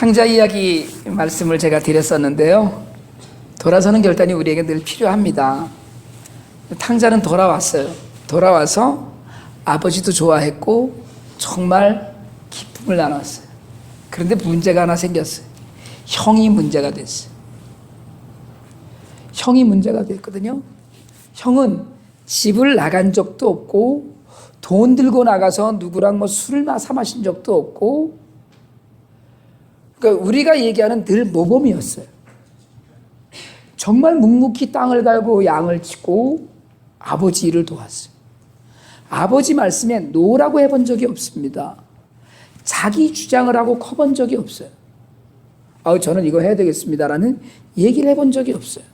탕자 이야기 말씀을 제가 드렸었는데요. 돌아서는 결단이 우리에게 늘 필요합니다. 탕자는 돌아왔어요. 돌아와서 아버지도 좋아했고 정말 기쁨을 나눴어요. 그런데 문제가 하나 생겼어요. 형이 문제가 됐어요. 형이 문제가 됐거든요. 형은 집을 나간 적도 없고 돈 들고 나가서 누구랑 술을 사 마신 적도 없고, 그러니까 우리가 얘기하는 늘 모범이었어요. 정말 묵묵히 땅을 갈고 양을 치고 아버지 일을 도왔어요. 아버지 말씀에 노라고 해본 적이 없습니다. 자기 주장을 하고 커본 적이 없어요. 저는 이거 해야 되겠습니다라는 얘기를 해본 적이 없어요.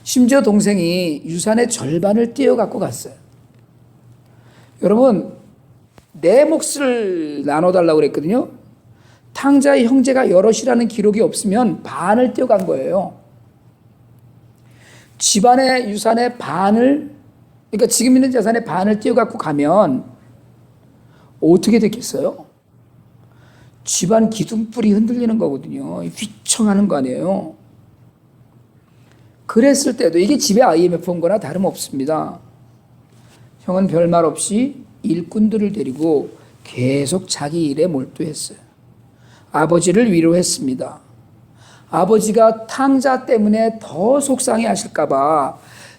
심지어 동생이 유산의 절반을 떼어갖고 갔어요. 여러분, 내 몫을 나눠달라고 그랬거든요. 탕자의 형제가 여럿이라는 기록이 없으면 반을 떼어간 거예요. 집안의 유산의 반을, 그러니까 지금 있는 재산의 반을 떼어갖고 가면 어떻게 됐겠어요? 집안 기둥불이 흔들리는 거거든요. 휘청하는 거 아니에요. 그랬을 때도 이게 집에 IMF 온 거나 다름없습니다. 형은 별말 없이 일꾼들을 데리고 계속 자기 일에 몰두했어요. 아버지를 위로했습니다. 아버지가 탕자 때문에 더 속상해 하실까봐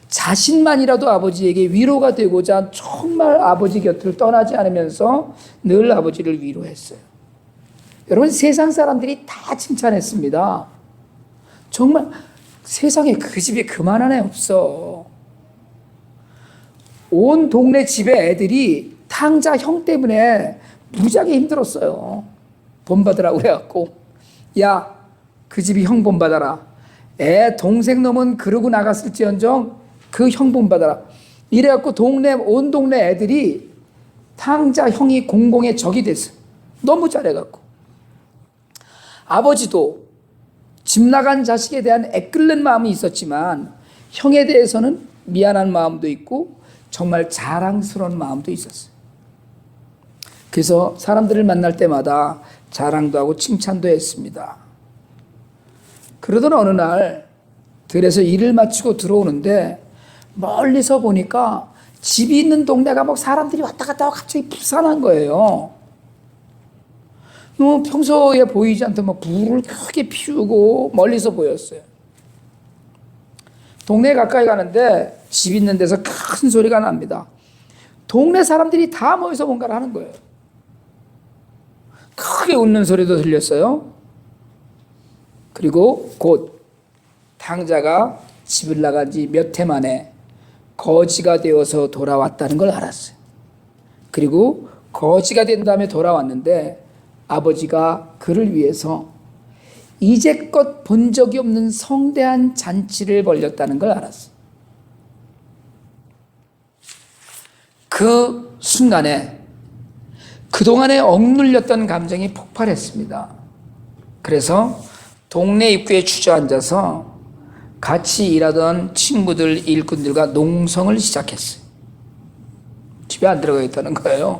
자신만이라도 아버지에게 위로가 되고자 정말 아버지 곁을 떠나지 않으면서 늘 아버지를 위로했어요. 여러분, 세상 사람들이 다 칭찬했습니다. 정말 세상에 그 집에 그만한 애 없어. 온 동네 집에 애들이 탕자 형 때문에 무지하게 힘들었어요. 본받으라고 그래갖고, 야, 그 집이 형 본받아라. 애 동생 놈은 그러고 나갔을지언정 그 형 본받아라. 이래갖고 온 동네 애들이 탕자 형이 공공의 적이 됐어요. 너무 잘해갖고. 아버지도 집 나간 자식에 대한 애끓는 마음이 있었지만 형에 대해서는 미안한 마음도 있고 정말 자랑스러운 마음도 있었어요. 그래서 사람들을 만날 때마다 자랑도 하고 칭찬도 했습니다. 그러던 어느 날 들에서 일을 마치고 들어오는데 멀리서 보니까 집이 있는 동네가 막 사람들이 왔다 갔다 하고 갑자기 부산한 거예요. 평소에 보이지 않던 막 불을 크게 피우고 멀리서 보였어요. 동네 가까이 가는데 집 있는 데서 큰 소리가 납니다. 동네 사람들이 다 모여서 뭔가를 하는 거예요. 크게 웃는 소리도 들렸어요. 그리고 곧 탕자가 집을 나간 지 몇 해 만에 거지가 되어서 돌아왔다는 걸 알았어요. 그리고 거지가 된 다음에 돌아왔는데 아버지가 그를 위해서 이제껏 본 적이 없는 성대한 잔치를 벌였다는 걸 알았어요. 그 순간에 그동안에 억눌렸던 감정이 폭발했습니다. 그래서 동네 입구에 주저앉아서 같이 일하던 친구들, 일꾼들과 농성을 시작했어요. 집에 안 들어가겠다는 거예요.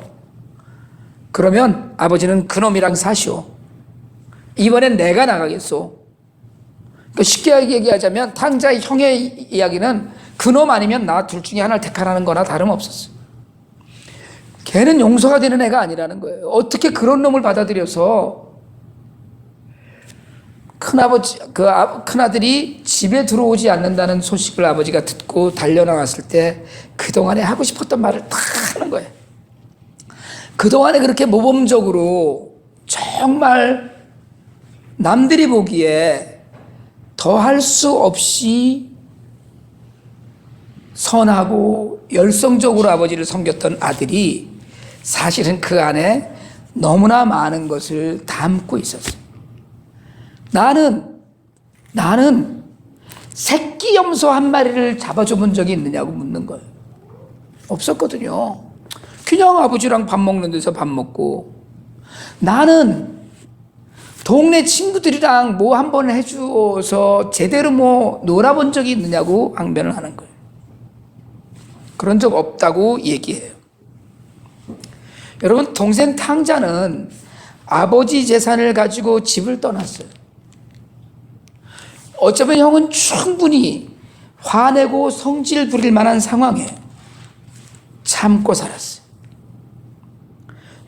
그러면 아버지는 그놈이랑 사시오. 이번엔 내가 나가겠소. 그러니까 쉽게 얘기하자면 탕자의 형의 이야기는 그놈 아니면 나 둘 중에 하나를 택하라는 거나 다름없었어요. 걔는 용서가 되는 애가 아니라는 거예요. 어떻게 그런 놈을 받아들여서 큰아들이 집에 들어오지 않는다는 소식을 아버지가 듣고 달려나왔을 때 그동안에 하고 싶었던 말을 다 하는 거예요. 그동안에 그렇게 모범적으로 정말 남들이 보기에 더할 수 없이 선하고 열성적으로 아버지를 섬겼던 아들이 사실은 그 안에 너무나 많은 것을 담고 있었어요. 나는 새끼 염소 한 마리를 잡아줘 본 적이 있느냐고 묻는 거예요. 없었거든요. 그냥 아버지랑 밥 먹는 데서 밥 먹고, 나는 동네 친구들이랑 뭐 한 번 해주어서 제대로 놀아본 적이 있느냐고 항변을 하는 거예요. 그런 적 없다고 얘기해요. 여러분, 동생 탕자는 아버지 재산을 가지고 집을 떠났어요. 어쩌면 형은 충분히 화내고 성질 부릴 만한 상황에 참고 살았어요.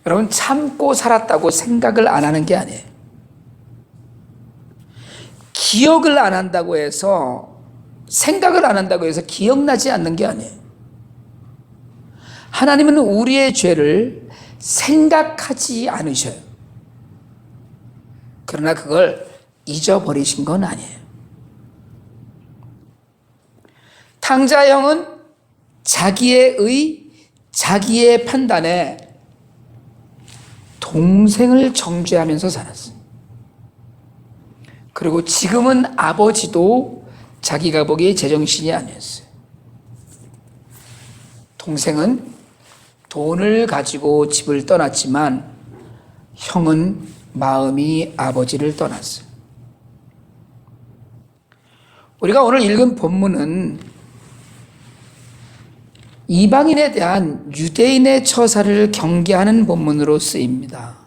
여러분, 참고 살았다고 생각을 안 하는 게 아니에요. 기억을 안 한다고 해서, 생각을 안 한다고 해서 기억나지 않는 게 아니에요. 하나님은 우리의 죄를 생각하지 않으셔요. 그러나 그걸 잊어버리신 건 아니에요. 탕자 형은 자기의 판단에 동생을 정죄하면서 살았어요. 그리고 지금은 아버지도 자기가 보기에 제정신이 아니었어요. 동생은 돈을 가지고 집을 떠났지만 형은 마음이 아버지를 떠났어요. 우리가 오늘 읽은 본문은 이방인에 대한 유대인의 처사를 경계하는 본문으로 쓰입니다.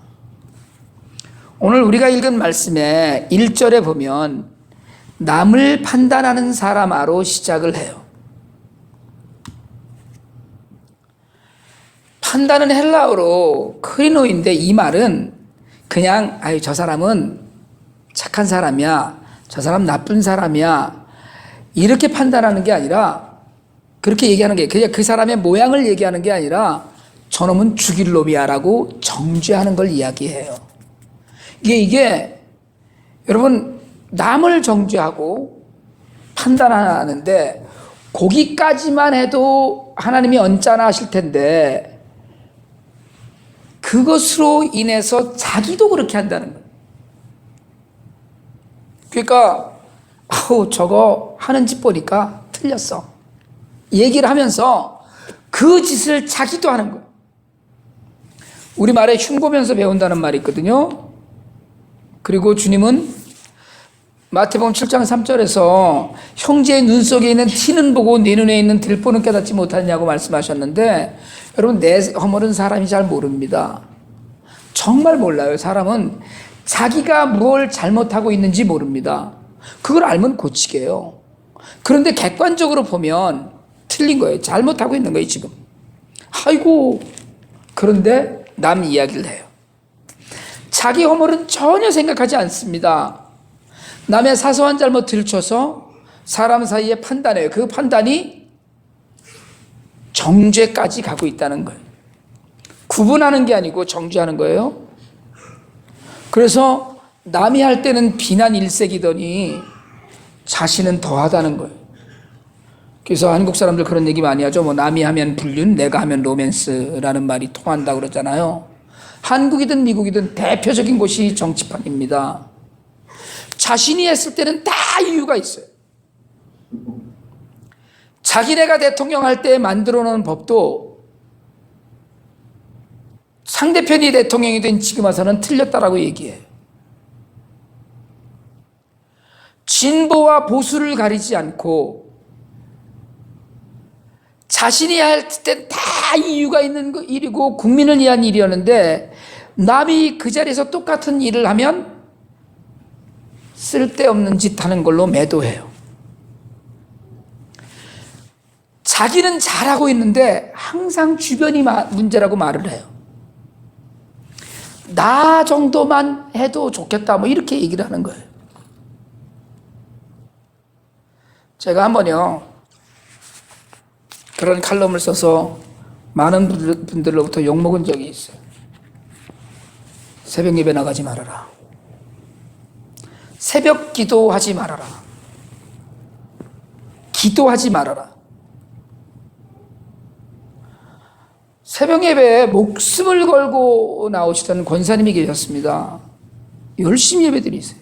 오늘 우리가 읽은 말씀의 1절에 보면 남을 판단하는 사람아로 시작을 해요. 판단은 헬라어로 크리노인데 이 말은 그냥 저 사람은 착한 사람이야, 저 사람 나쁜 사람이야 이렇게 판단하는 게 아니라, 그렇게 얘기하는 게 그냥 그 사람의 모양을 얘기하는 게 아니라 저놈은 죽일 놈이야 라고 정죄하는 걸 이야기해요. 이게 여러분, 남을 정죄하고 판단하는데 거기까지만 해도 하나님이 언짢아 하실 텐데 그것으로 인해서 자기도 그렇게 한다는 거예요. 그러니까 저거 하는 짓 보니까 틀렸어 얘기를 하면서 그 짓을 자기도 하는 거예요. 우리말에 흉보면서 배운다는 말이 있거든요. 그리고 주님은 마태복음 7장 3절에서 형제의 눈 속에 있는 티는 보고 내 눈에 있는 들보는 깨닫지 못하냐고 말씀하셨는데, 여러분, 내 허물은 사람이 잘 모릅니다. 정말 몰라요. 사람은 자기가 뭘 잘못하고 있는지 모릅니다. 그걸 알면 고치게요. 그런데 객관적으로 보면 틀린 거예요. 잘못하고 있는 거예요, 지금. 아이고, 그런데 남 이야기를 해요. 자기 허물은 전혀 생각하지 않습니다. 남의 사소한 잘못 들춰서 사람 사이에 판단해요. 그 판단이 정죄까지 가고 있다는 거예요. 구분하는 게 아니고 정죄하는 거예요. 그래서 남이 할 때는 비난 일색이더니 자신은 더하다는 거예요. 그래서 한국 사람들 그런 얘기 많이 하죠. 남이 하면 불륜, 내가 하면 로맨스라는 말이 통한다고 그러잖아요. 한국이든 미국이든 대표적인 곳이 정치판입니다. 자신이 했을 때는 다 이유가 있어요. 자기네가 대통령 할 때 만들어 놓은 법도 상대편이 대통령이 된 지금 와서는 틀렸다라고 얘기해요. 진보와 보수를 가리지 않고 자신이 할 때 다 이유가 있는 일이고 국민을 위한 일이었는데, 남이 그 자리에서 똑같은 일을 하면 쓸데없는 짓 하는 걸로 매도해요. 자기는 잘하고 있는데 항상 주변이 문제라고 말을 해요. 나 정도만 해도 좋겠다 이렇게 얘기를 하는 거예요. 제가 한번요 그런 칼럼을 써서 많은 분들로부터 욕먹은 적이 있어요. 새벽 예배 나가지 말아라. 새벽 기도하지 말아라. 기도하지 말아라. 새벽 예배에 목숨을 걸고 나오시던 권사님이 계셨습니다. 열심히 예배 드리세요.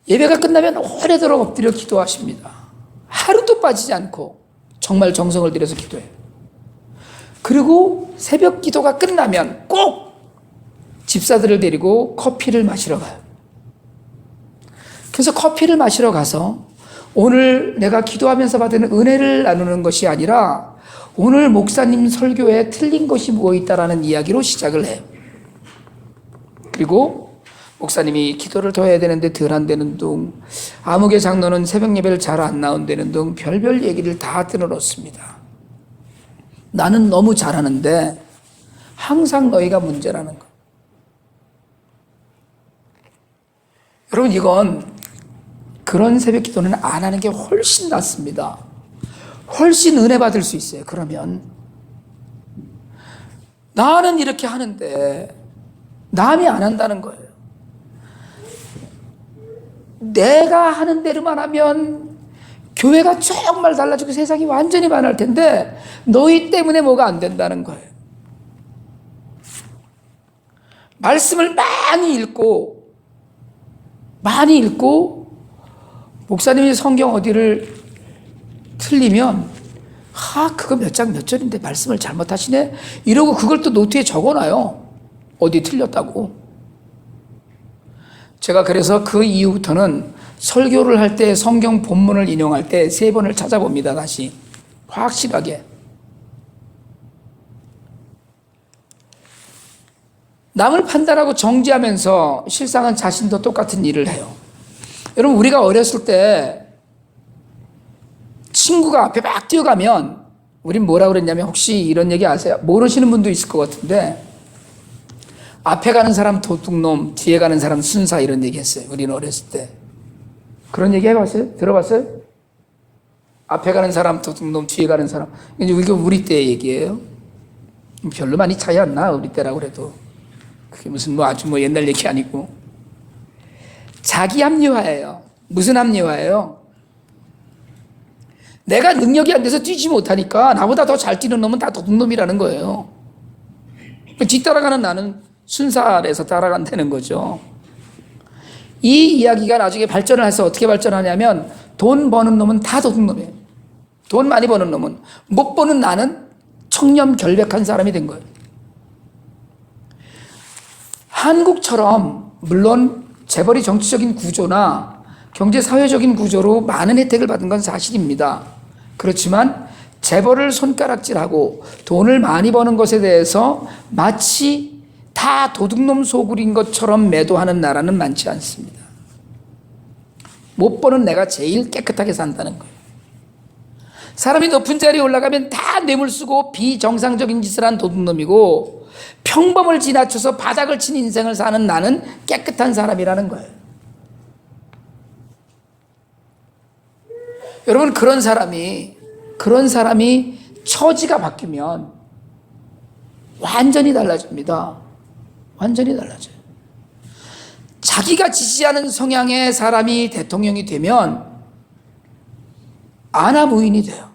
예배가 끝나면 오래도록 엎드려 기도하십니다. 하루도 빠지지 않고 정말 정성을 들여서 기도해요. 그리고 새벽 기도가 끝나면 꼭 집사들을 데리고 커피를 마시러 가요. 그래서 커피를 마시러 가서 오늘 내가 기도하면서 받은 은혜를 나누는 것이 아니라 오늘 목사님 설교에 틀린 것이 무엇 있다라는 이야기로 시작을 해요. 그리고 목사님이 기도를 더 해야 되는데 덜 한다는 등, 아무개 장로는 새벽 예배를 잘 안 나온다는 등 별별 얘기를 다 들어놓습니다. 나는 너무 잘하는데 항상 너희가 문제라는 거. 여러분, 이건 그런 새벽 기도는 안 하는 게 훨씬 낫습니다. 훨씬 은혜 받을 수 있어요. 그러면 나는 이렇게 하는데 남이 안 한다는 거예요. 내가 하는 대로만 하면 교회가 정말 달라지고 세상이 완전히 변할 텐데 너희 때문에 뭐가 안 된다는 거예요. 말씀을 많이 읽고 목사님이 성경 어디를 틀리면 그거 몇 장 몇 절인데 말씀을 잘못하시네 이러고 그걸 또 노트에 적어놔요. 어디 틀렸다고. 제가 그래서 그 이후부터는 설교를 할 때 성경 본문을 인용할 때 3번을 찾아봅니다. 다시 확실하게. 남을 판단하고 정죄하면서 실상은 자신도 똑같은 일을 해요. 여러분, 우리가 어렸을 때 친구가 앞에 막 뛰어가면 우린 뭐라 그랬냐면, 혹시 이런 얘기 아세요? 모르시는 분도 있을 것 같은데, 앞에 가는 사람 도둑놈, 뒤에 가는 사람 순사, 이런 얘기 했어요. 우리는 어렸을 때. 그런 얘기 해봤어요? 들어봤어요? 앞에 가는 사람 도둑놈, 뒤에 가는 사람. 이게 우리 때 얘기예요. 별로 많이 차이 안 나, 우리 때라고 그래도. 그게 무슨 아주 옛날 얘기 아니고. 자기 합리화예요. 무슨 합리화예요? 내가 능력이 안 돼서 뛰지 못하니까 나보다 더 잘 뛰는 놈은 다 도둑놈이라는 거예요. 뒤따라가는 나는 순살에서 따라간다는 거죠. 이 이야기가 나중에 발전을 해서 어떻게 발전하냐면, 돈 버는 놈은 다 도둑놈이에요. 돈 많이 버는 놈은. 못 버는 나는 청렴결백한 사람이 된 거예요. 한국처럼 물론 재벌이 정치적인 구조나 경제 사회적인 구조로 많은 혜택을 받은 건 사실입니다. 그렇지만 재벌을 손가락질하고 돈을 많이 버는 것에 대해서 마치 다 도둑놈 소굴인 것처럼 매도하는 나라는 많지 않습니다. 못 버는 내가 제일 깨끗하게 산다는 거예요. 사람이 높은 자리에 올라가면 다 뇌물 쓰고 비정상적인 짓을 한 도둑놈이고, 평범을 지나쳐서 바닥을 친 인생을 사는 나는 깨끗한 사람이라는 거예요. 여러분, 그런 사람이 처지가 바뀌면 완전히 달라집니다. 완전히 달라져요. 자기가 지지하는 성향의 사람이 대통령이 되면 아나무인이 돼요.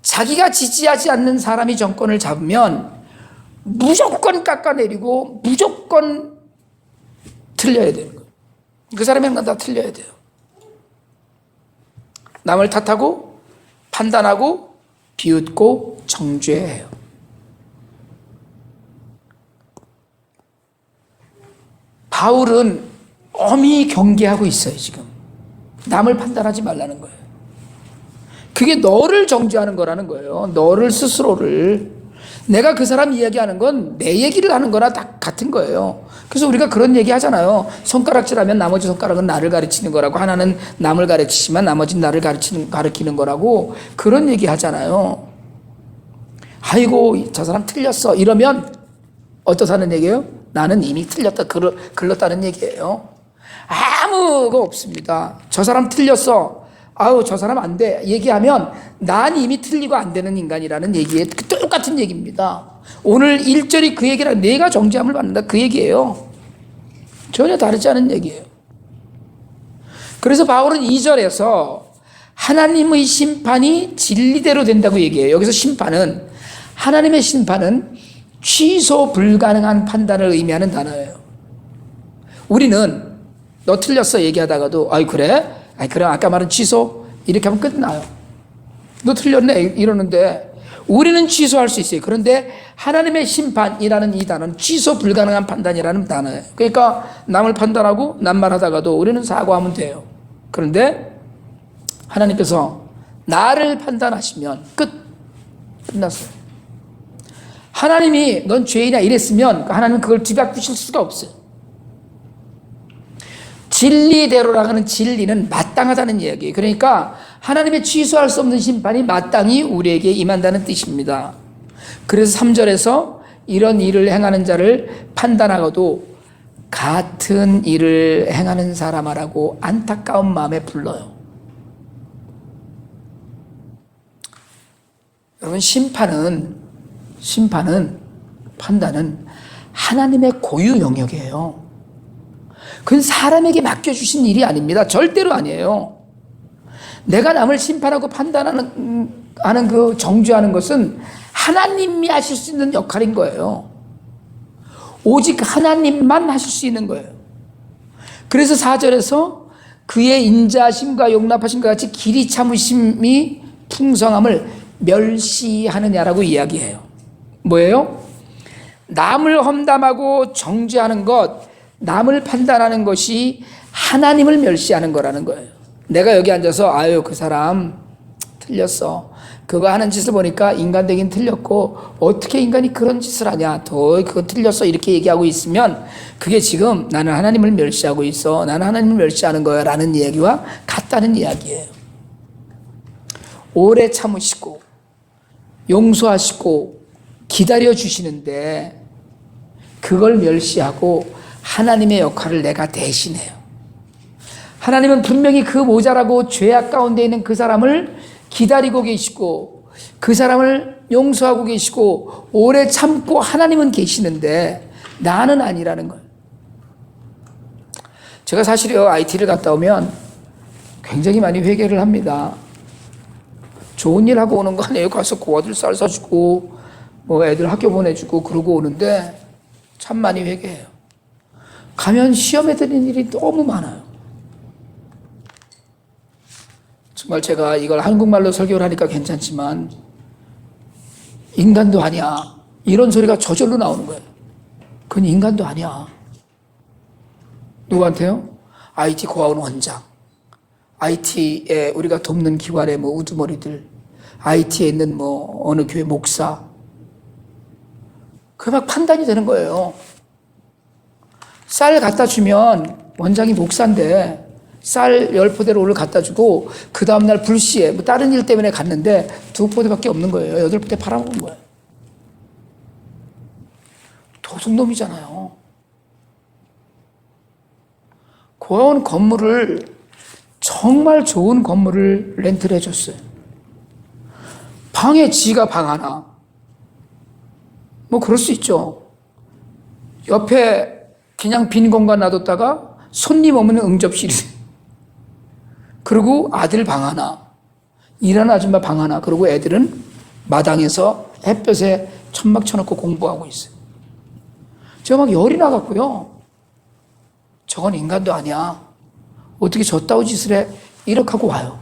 자기가 지지하지 않는 사람이 정권을 잡으면 무조건 깎아내리고 무조건 틀려야 되는 거예요. 그 사람이 항상 다 틀려야 돼요. 남을 탓하고 판단하고 비웃고 정죄해요. 바울은 엄히 경계하고 있어요. 지금 남을 판단하지 말라는 거예요. 그게 너를 정죄하는 거라는 거예요. 너를 스스로를. 내가 그 사람 이야기하는 건 내 얘기를 하는 거나 다 같은 거예요. 그래서 우리가 그런 얘기 하잖아요. 손가락질하면 나머지 손가락은 나를 가르치는 거라고, 하나는 남을 가르치지만 나머지는 나를 가르치는 거라고, 그런 얘기 하잖아요. 아이고 저 사람 틀렸어 이러면 어떻다는 얘기예요? 나는 이미 틀렸다, 글렀다는 얘기예요. 아무 거 없습니다. 저 사람 틀렸어, 아우 저 사람 안 돼 얘기하면 난 이미 틀리고 안 되는 인간이라는 얘기에 똑같은 얘기입니다. 오늘 1절이 그 얘기라, 내가 정죄함을 받는다 그 얘기예요. 전혀 다르지 않은 얘기예요. 그래서 바울은 2절에서 하나님의 심판이 진리대로 된다고 얘기해요. 여기서 심판은, 하나님의 심판은 취소 불가능한 판단을 의미하는 단어예요. 우리는 너 틀렸어 얘기하다가도 아이 그래? 아이 그럼 아까 말한 취소? 이렇게 하면 끝나요. 너 틀렸네 이러는데 우리는 취소할 수 있어요. 그런데 하나님의 심판이라는 이 단어는 취소 불가능한 판단이라는 단어예요. 그러니까 남을 판단하고 남말하다가도 우리는 사과하면 돼요. 그런데 하나님께서 나를 판단하시면 끝났어요. 하나님이 넌 죄인이야 이랬으면 하나님은 그걸 뒤바꾸실 수가 없어요. 진리대로라고 하는 진리는 마땅하다는 이야기예요. 그러니까 하나님의 취소할 수 없는 심판이 마땅히 우리에게 임한다는 뜻입니다. 그래서 3절에서 이런 일을 행하는 자를 판단하고도 같은 일을 행하는 사람아라고 안타까운 마음에 불러요. 여러분, 판단은 하나님의 고유 영역이에요. 그건 사람에게 맡겨주신 일이 아닙니다. 절대로 아니에요. 내가 남을 심판하고 판단하는 그 정죄하는 것은 하나님이 하실 수 있는 역할인 거예요. 오직 하나님만 하실 수 있는 거예요. 그래서 4절에서 그의 인자하심과 용납하심과 같이 길이 참으심이 풍성함을 멸시하느냐라고 이야기해요. 뭐예요? 남을 험담하고 정죄하는 것, 남을 판단하는 것이 하나님을 멸시하는 거라는 거예요. 내가 여기 앉아서 아유 그 사람 틀렸어. 그거 하는 짓을 보니까 인간 되긴 틀렸고 어떻게 인간이 그런 짓을 하냐. 그거 틀렸어. 이렇게 얘기하고 있으면 그게 지금 나는 하나님을 멸시하고 있어. 나는 하나님을 멸시하는 거야 라는 이야기와 같다는 이야기예요. 오래 참으시고 용서하시고 기다려주시는데 그걸 멸시하고 하나님의 역할을 내가 대신해요. 하나님은 분명히 그 모자라고 죄악 가운데 있는 그 사람을 기다리고 계시고 그 사람을 용서하고 계시고 오래 참고 하나님은 계시는데 나는 아니라는 거예요. 제가 사실요 IT를 갔다 오면 굉장히 많이 회개를 합니다. 좋은 일 하고 오는 거 아니에요. 가서 고아들 쌀 사주고 뭐 애들 학교 보내주고 그러고 오는데 참 많이 회개해요. 가면 시험에 드리는 일이 너무 많아요. 정말 제가 이걸 한국말로 설교를 하니까 괜찮지만 인간도 아니야 이런 소리가 저절로 나오는 거예요. 그건 인간도 아니야. 누구한테요? IT 고아원 원장, IT에 우리가 돕는 기관의 뭐 우두머리들, IT에 있는 뭐 어느 교회 목사, 그게 막 판단이 되는 거예요. 쌀 갖다 주면 원장이 목사인데 쌀 10포대를 오늘 갖다 주고 그 다음날 불시에 뭐 다른 일 때문에 갔는데 2포대밖에 없는 거예요. 8포대 팔아먹은 거예요. 도둑놈이잖아요. 고아원 건물을 정말 좋은 건물을 렌트를 해줬어요. 방에 지가 방 하나. 뭐 그럴 수 있죠. 옆에 그냥 빈 공간 놔뒀다가 손님 오면 응접실이. 그리고 아들 방 하나, 일하는 아줌마 방 하나, 그리고 애들은 마당에서 햇볕에 천막 쳐놓고 공부하고 있어요. 제가 막 열이 나갔고요. 저건 인간도 아니야. 어떻게 저따위 짓을 해? 이렇게 하고 와요.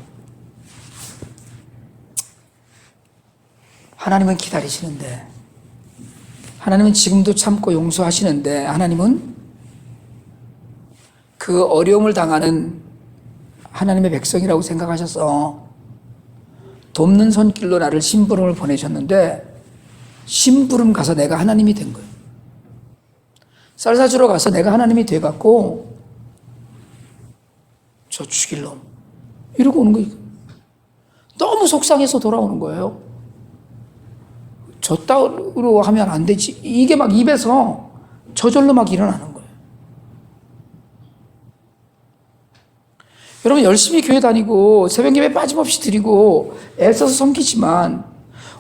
하나님은 기다리시는데, 하나님은 지금도 참고 용서하시는데, 하나님은 그 어려움을 당하는 하나님의 백성이라고 생각하셔서 돕는 손길로 나를 심부름을 보내셨는데 심부름 가서 내가 하나님이 된 거예요. 쌀 사주러 가서 내가 하나님이 돼갖고 저 죽일 놈 이러고 오는 거예요. 너무 속상해서 돌아오는 거예요. 저 따로 하면 안 되지. 이게 막 입에서 저절로 막 일어나는 거예요. 여러분 열심히 교회 다니고 새벽 예배 빠짐없이 드리고 애써서 섬기지만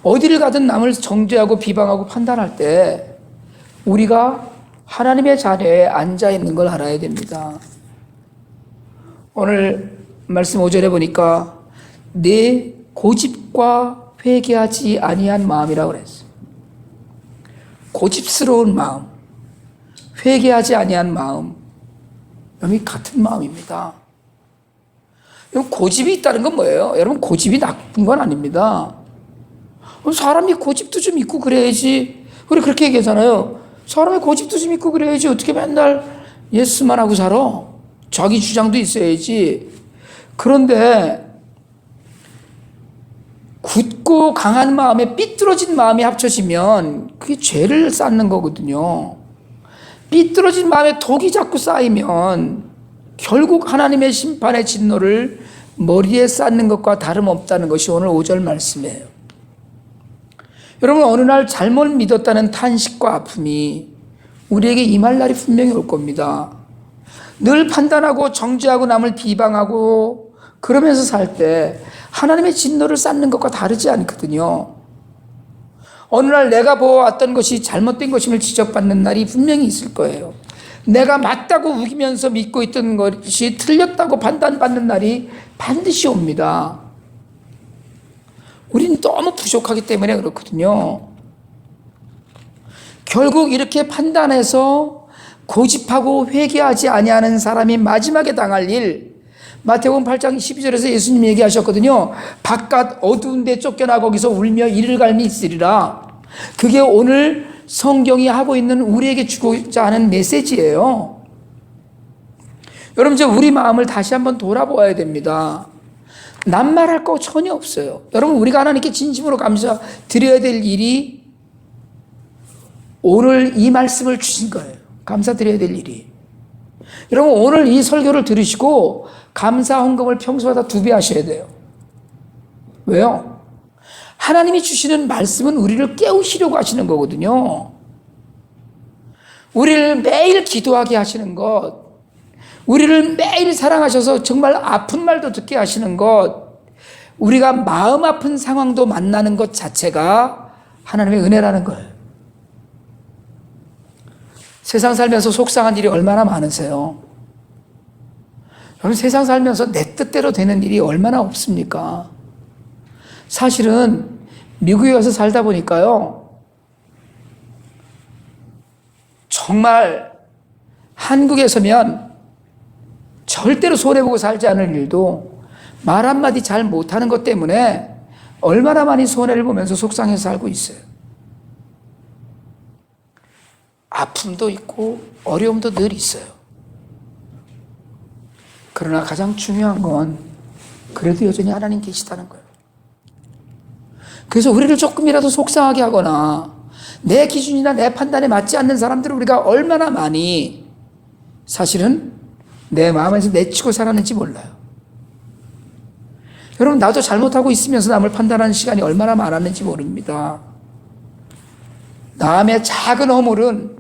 어디를 가든 남을 정죄하고 비방하고 판단할 때 우리가 하나님의 자리에 앉아 있는 걸 알아야 됩니다. 오늘 말씀 5절에 보니까 내 고집과 회개하지 아니한 마음이라고 그랬어요. 고집스러운 마음, 회개하지 아니한 마음, 여기 같은 마음입니다. 고집이 있다는 건 뭐예요? 여러분 고집이 나쁜 건 아닙니다. 사람이 고집도 좀 있고 그래야지. 우리 그렇게 얘기하잖아요. 사람이 고집도 좀 있고 그래야지. 어떻게 맨날 예스만 하고 살아? 자기 주장도 있어야지. 그런데 굳고 강한 마음에 삐뚤어진 마음이 합쳐지면 그게 죄를 쌓는 거거든요. 삐뚤어진 마음에 독이 자꾸 쌓이면 결국 하나님의 심판의 진노를 머리에 쌓는 것과 다름없다는 것이 오늘 5절 말씀이에요. 여러분, 어느 날 잘못 믿었다는 탄식과 아픔이 우리에게 임할 날이 분명히 올 겁니다. 늘 판단하고 정죄하고 남을 비방하고 그러면서 살 때 하나님의 진노를 쌓는 것과 다르지 않거든요. 어느 날 내가 보아왔던 것이 잘못된 것임을 지적받는 날이 분명히 있을 거예요. 내가 맞다고 우기면서 믿고 있던 것이 틀렸다고 판단받는 날이 반드시 옵니다. 우리는 너무 부족하기 때문에 그렇거든요. 결국 이렇게 판단해서 고집하고 회개하지 아니하는 사람이 마지막에 당할 일, 마태복음 8장 12절에서 예수님이 얘기하셨거든요. 바깥 어두운 데 쫓겨나 거기서 울며 이를 갈미 있으리라. 그게 오늘 성경이 하고 있는 우리에게 주고자 하는 메시지예요. 여러분, 이제 우리 마음을 다시 한번 돌아보아야 됩니다. 낱말할 거 전혀 없어요. 여러분, 우리가 하나님께 진심으로 감사드려야 될 일이 오늘 이 말씀을 주신 거예요. 감사드려야 될 일이. 여러분, 오늘 이 설교를 들으시고 감사 헌금을 평소보다 2배 하셔야 돼요. 왜요? 하나님이 주시는 말씀은 우리를 깨우시려고 하시는 거거든요. 우리를 매일 기도하게 하시는 것, 우리를 매일 사랑하셔서 정말 아픈 말도 듣게 하시는 것, 우리가 마음 아픈 상황도 만나는 것 자체가 하나님의 은혜라는 거예요. 세상 살면서 속상한 일이 얼마나 많으세요? 여러분, 세상 살면서 내 뜻대로 되는 일이 얼마나 없습니까? 사실은 미국에 와서 살다 보니까요, 정말 한국에서면 절대로 손해보고 살지 않을 일도 말 한마디 잘 못하는 것 때문에 얼마나 많이 손해를 보면서 속상해서 살고 있어요. 아픔도 있고 어려움도 늘 있어요. 그러나 가장 중요한 건 그래도 여전히 하나님 계시다는 거예요. 그래서 우리를 조금이라도 속상하게 하거나 내 기준이나 내 판단에 맞지 않는 사람들을 우리가 얼마나 많이 사실은 내 마음에서 내치고 살았는지 몰라요. 여러분, 나도 잘못하고 있으면서 남을 판단하는 시간이 얼마나 많았는지 모릅니다. 남의 작은 허물은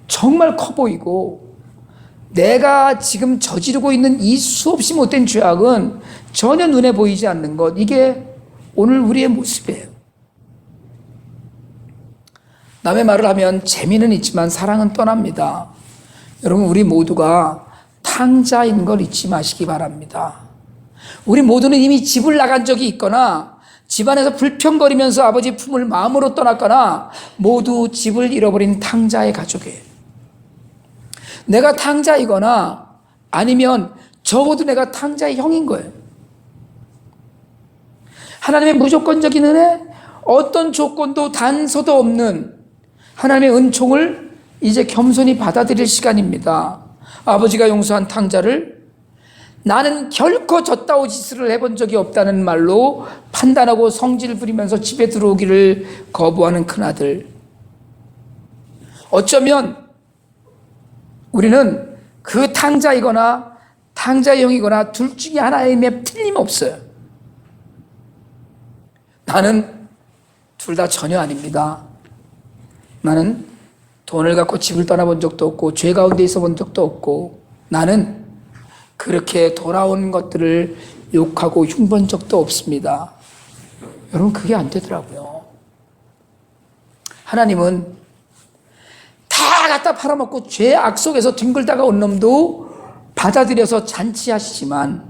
정말 커 보이고 내가 지금 저지르고 있는 이 수없이 못된 죄악은 전혀 눈에 보이지 않는 것, 이게 오늘 우리의 모습이에요. 남의 말을 하면 재미는 있지만 사랑은 떠납니다. 여러분, 우리 모두가 탕자인 걸 잊지 마시기 바랍니다. 우리 모두는 이미 집을 나간 적이 있거나 집안에서 불평거리면서 아버지 품을 마음으로 떠났거나 모두 집을 잃어버린 탕자의 가족이에요. 내가 탕자이거나 아니면 적어도 내가 탕자의 형인 거예요. 하나님의 무조건적인 은혜, 어떤 조건도 단서도 없는 하나님의 은총을 이제 겸손히 받아들일 시간입니다. 아버지가 용서한 탕자를 나는 결코 저따오 짓을 해본 적이 없다는 말로 판단하고 성질 부리면서 집에 들어오기를 거부하는 큰아들. 어쩌면 우리는 그 탕자이거나 탕자의 형이거나 둘 중에 하나임에 틀림없어요. 나는 둘 다 전혀 아닙니다. 나는 돈을 갖고 집을 떠나본 적도 없고 죄 가운데 있어 본 적도 없고 나는 그렇게 돌아온 것들을 욕하고 흉본 적도 없습니다. 여러분, 그게 안 되더라고요. 하나님은 다 갖다 팔아먹고 죄 악속에서 뒹굴다가 온 놈도 받아들여서 잔치하시지만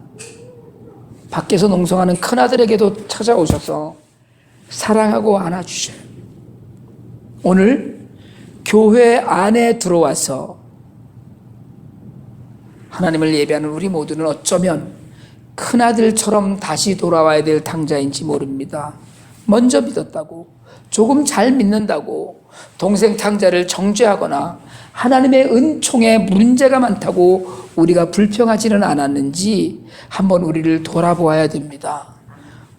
밖에서 농성하는 큰아들에게도 찾아오셔서 사랑하고 안아주셔요. 오늘 교회 안에 들어와서 하나님을 예배하는 우리 모두는 어쩌면 큰아들처럼 다시 돌아와야 될 탕자인지 모릅니다. 먼저 믿었다고, 조금 잘 믿는다고 동생 탕자를 정죄하거나 하나님의 은총에 문제가 많다고 우리가 불평하지는 않았는지 한번 우리를 돌아보아야 됩니다.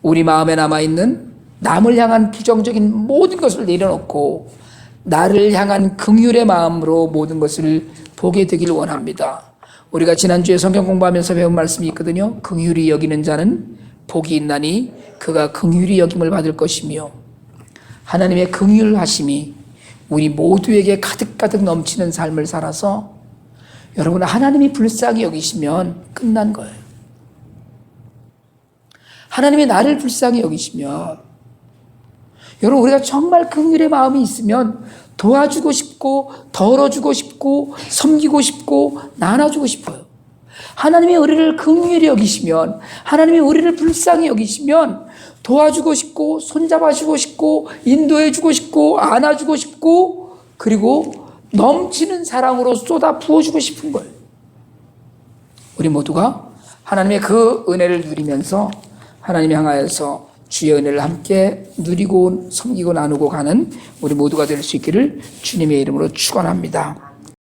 우리 마음에 남아있는 남을 향한 부정적인 모든 것을 내려놓고 나를 향한 긍휼의 마음으로 모든 것을 보게 되기를 원합니다. 우리가 지난주에 성경 공부하면서 배운 말씀이 있거든요. 긍휼히 여기는 자는 복이 있나니 그가 긍휼히 여김을 받을 것이며, 하나님의 긍휼하심이 우리 모두에게 가득가득 넘치는 삶을 살아서 여러분, 하나님이 불쌍히 여기시면 끝난 거예요. 하나님이 나를 불쌍히 여기시면, 여러분, 우리가 정말 긍휼의 마음이 있으면 도와주고 싶고 덜어주고 싶고 섬기고 싶고 나눠주고 싶어요. 하나님이 우리를 긍휼히 여기시면, 하나님이 우리를 불쌍히 여기시면 도와주고 싶고 손잡아주고 싶고 인도해주고 싶고 안아주고 싶고, 그리고 넘치는 사랑으로 쏟아 부어주고 싶은 거예요. 우리 모두가 하나님의 그 은혜를 누리면서 하나님 향하여서 주의 은혜를 함께 누리고 섬기고 나누고 가는 우리 모두가 될 수 있기를 주님의 이름으로 축원합니다.